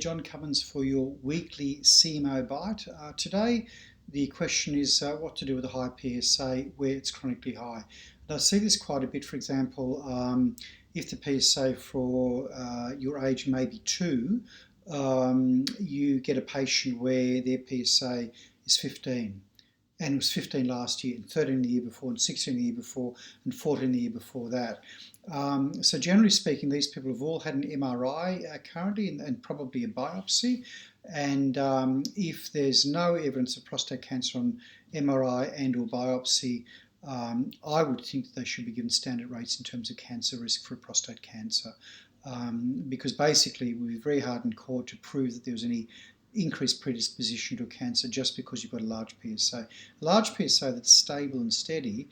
John Cummins for your weekly CMO Bite. Today, the question is what to do with a high PSA where it's chronically high. And I see this quite a bit. For example, if the PSA for your age may be 2, you get a patient where their PSA is 15. And it was 15 last year, and 13 the year before, and 16 the year before, and 14 the year before that. So generally speaking, these people have all had an MRI currently and probably a biopsy. And if there's no evidence of prostate cancer on MRI and or biopsy, I would think that they should be given standard rates in terms of cancer risk for prostate cancer. Because basically it would be very hard in court to prove that there was any increased predisposition to cancer just because you've got a large PSA. A large PSA that's stable and steady,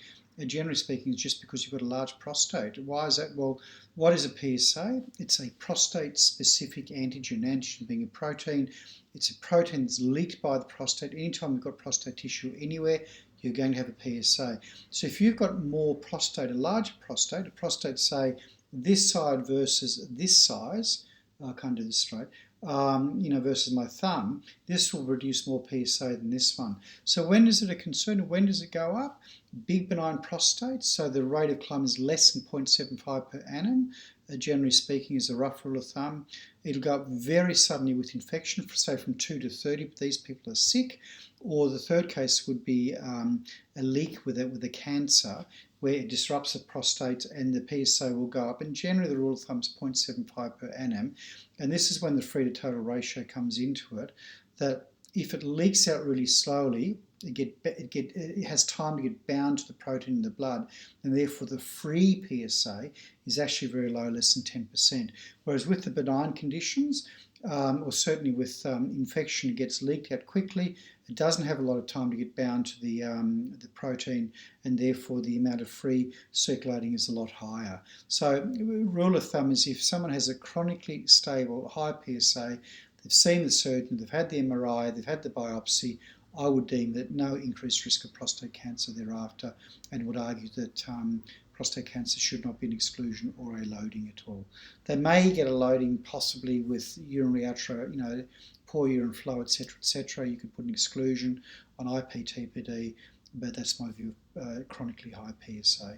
generally speaking, is just because you've got a large prostate. Why is that? Well, what is a PSA? It's a prostate-specific antigen. Antigen being a protein. It's a protein that's leaked by the prostate. Anytime you've got prostate tissue anywhere, you're going to have a PSA. So if you've got more prostate, a larger prostate, a prostate, say, this side versus this size, I can't do this straight, versus my thumb, this will produce more PSA than this one. So when is it a concern? When does it go up? Big benign prostate, so the rate of climb is less than 0.75 per annum, generally speaking, is a rough rule of thumb. It'll go up very suddenly with infection, say from 2 to 30, but these people are sick. Or the third case would be a leak with a cancer, where it disrupts the prostate and the PSA will go up. And generally the rule of thumb is 0.75 per annum. And this is when the free to total ratio comes into it, that if it leaks out really slowly, it has time to get bound to the protein in the blood, and therefore the free PSA is actually very low, less than 10%. Whereas with the benign conditions, or certainly with infection, it gets leaked out quickly. It doesn't have a lot of time to get bound to the protein, and therefore the amount of free circulating is a lot higher. So rule of thumb is if someone has a chronically stable high PSA, they've seen the surgeon, they've had the MRI, they've had the biopsy, I would deem that no increased risk of prostate cancer thereafter, and would argue that prostate cancer should not be an exclusion or a loading at all. They may get a loading possibly with urinary outro, poor urine flow, etc., etc. You could put an exclusion on IPTPD, but that's my view of chronically high PSA.